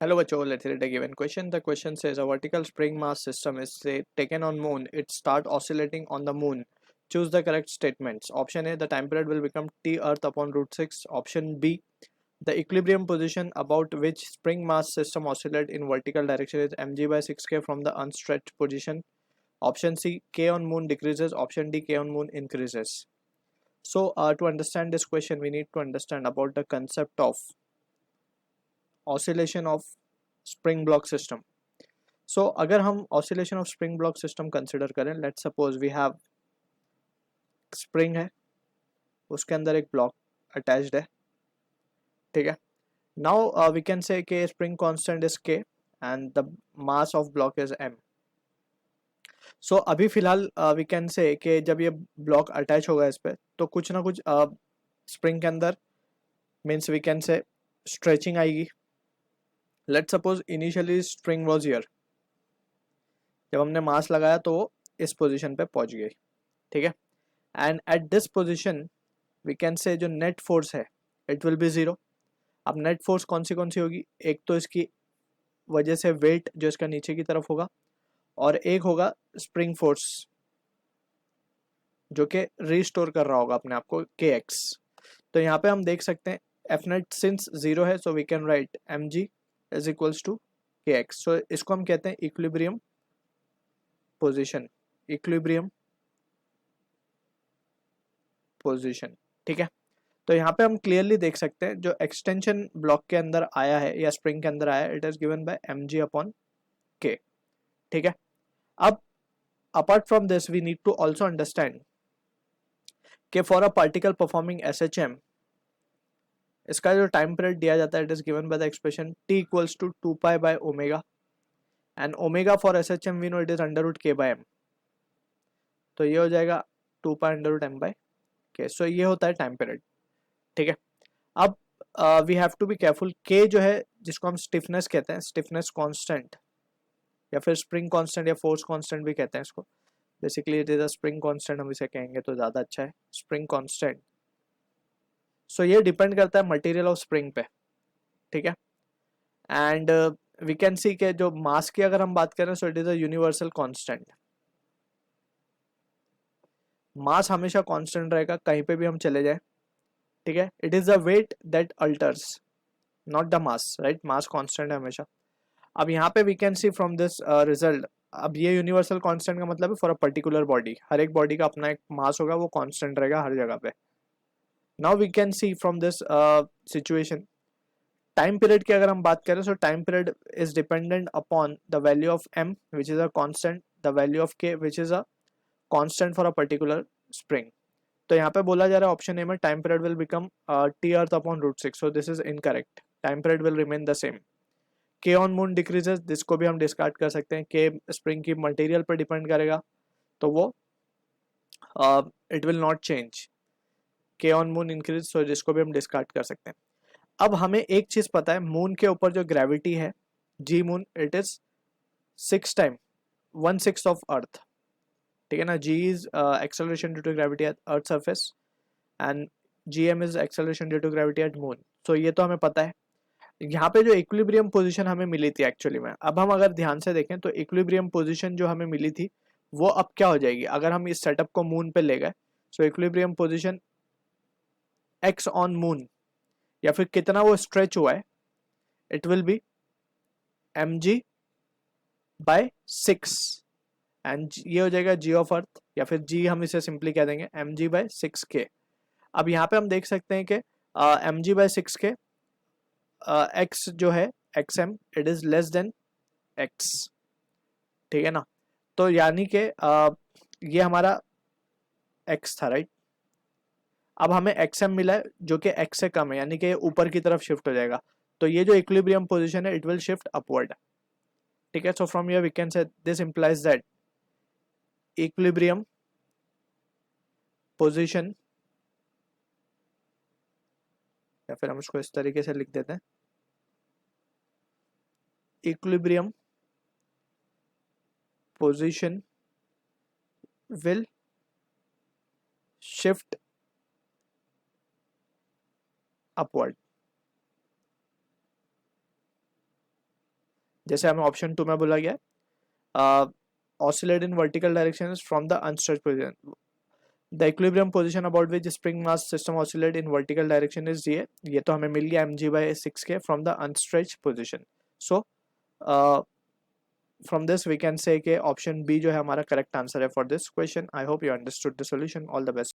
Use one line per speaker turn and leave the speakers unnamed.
Hello, bachcho. Let's read a given question. The question says a vertical spring mass system is say taken on moon. It start oscillating on the moon. Choose the correct statements. Option A: the time period will become T Earth upon root 6. Option B: the equilibrium position about which spring mass system oscillate in vertical direction is mg by 6k from the unstretched position. Option C: k on moon decreases. Option D: k on moon increases. So, to understand this question, we need to understand about the concept of oscillation of spring block system. So अगर हम oscillation of spring block system consider करें, let's suppose we have spring है, उसके अंदर एक block attached है, ठीक है. नाउ वी कैन से कि spring constant is K and the mass of block is M. So अभी फिलहाल वी कैन से कि जब ये ब्लॉक अटैच होगा इस पर, तो कुछ ना कुछ स्प्रिंग के अंदर means we can say stretching आएगी. Let's suppose initially spring was here, जब हमने मास लगाया तो वो इस पोजीशन पे पहुंच गई, ठीक है. And at this position we can say जो नेट फोर्स है इट विल बी ज़ीरो. अब नेट फोर्स कौन सी होगी? एक तो इसकी वजह से वेट जो इसका नीचे की तरफ होगा, और एक होगा स्प्रिंग फोर्स जो कि रीस्टोर कर रहा होगा अपने आप को के एक्स. तो यहाँ पे हम देख सकते हैं एफ नेट सिंस जीरो है, so we can write M G is equals to K X. So इसको हम कहते हैं इक्विलिब्रियम पोजिशन, इक्विलिब्रियम पोजिशन, ठीक है. तो यहाँ पे हम क्लियरली देख सकते हैं जो एक्सटेंशन ब्लॉक के अंदर आया है या स्प्रिंग के अंदर आया है, it is given by M G upon K, ठीक है. अब apart from this we need to also understand कि for a particle performing S H M, इसका जो टाइम पीरियड दिया जाता है it is given by the expression T equals to 2 pi by omega, and omega for S H M we know it is under root K by M. तो ये हो जाएगा 2 pi under root M by K. So ये होता है time period, ठीक है. अब we have to be careful, के जो है जिसको हम स्टिफनेस कहते हैं, स्टिफनेस कांस्टेंट या फिर स्प्रिंग कांस्टेंट या फोर्स कांस्टेंट भी कहते हैं इसको. Basically it is a spring constant हम इसे कहेंगे तो ज़्यादा अच्छा है, स्प्रिंग कांस्टेंट. सो ये डिपेंड करता है मटेरियल ऑफ स्प्रिंग पे, ठीक है. एंड वी कैन सी के जो मास की अगर हम बात करें so it is a universal constant. Mass हमेशा कांस्टेंट रहेगा कहीं पे भी हम चले जाए, ठीक है. It is the weight that alters, not the mass, right. Mass constant है हमेशा. अब यहाँ पे we can see from this result, अब ये यूनिवर्सल कांस्टेंट का मतलब है फॉर अ पर्टिकुलर बॉडी, हर एक बॉडी का अपना एक मास होगा, वो कांस्टेंट रहेगा हर जगह पे. Now we can see from this situation time period की अगर हम बात करें, so time period is dependent upon the value of M which is a constant, the value of K which is a constant for a particular spring. तो यहाँ पे बोला जा रहा है ऑप्शन ए में time period will become T earth upon root 6. So this is incorrect. Time period will remain the same. K on moon decreases, जिसको भी हम डिस्कार्ड कर सकते हैं, के स्प्रिंग की मटेरियल पर डिपेंड करेगा, तो वो इट विल नॉट चेंज. के ऑन मून इंक्रीज, सो जिसको भी हम डिस्कार्ड कर सकते हैं. अब हमें एक चीज पता है, मून के ऊपर जो ग्रेविटी है G moon, it is 6 time 1/6 of earth, ठीक है ना. G is acceleration due to gravity at earth surface and G M is acceleration due to gravity at moon. So ये तो हमें पता है. यहाँ पे जो इक्विलिब्रियम पोजीशन हमें मिली थी एक्चुअली में, अब हम अगर ध्यान से देखें तो इक्विलिब्रियम पोजीशन जो हमें मिली थी वो अब क्या हो जाएगी अगर हम इस सेटअप को मून पे ले गए. So equilibrium position X on moon, या फिर कितना वो स्ट्रेच हुआ है, it will be M G by 6, and ये हो जाएगा जी ऑफ अर्थ, या फिर जी हम इसे सिंपली कह देंगे एम जी बाय 6k. अब यहाँ पे हम देख सकते हैं कि M G bye 6k X जो है X M, it is less than X, ठीक है ना. तो यानी कि ये हमारा एक्स था, राइट. अब हमें एक्स एम मिला है जो कि एक्स से कम है, यानी कि ऊपर की तरफ शिफ्ट हो जाएगा. तो ये जो इक्विलिब्रियम पोजीशन है इट विल शिफ्ट अपवर्ड, ठीक है. So from here we can say this implies that equilibrium position, या फिर हम इसको इस तरीके से लिख देते हैं, equilibrium position will shift upward. जैसे हमें ऑप्शन 2 में बोला गया oscillate in vertical direction from the unstretched position, the equilibrium position about which spring mass system oscillate in vertical direction is ये तो हमें मिल गया mg/6 के from the unstretched position. So from this we can say कि option B जो है हमारा correct answer है for this question. I hope you understood the solution. All the best.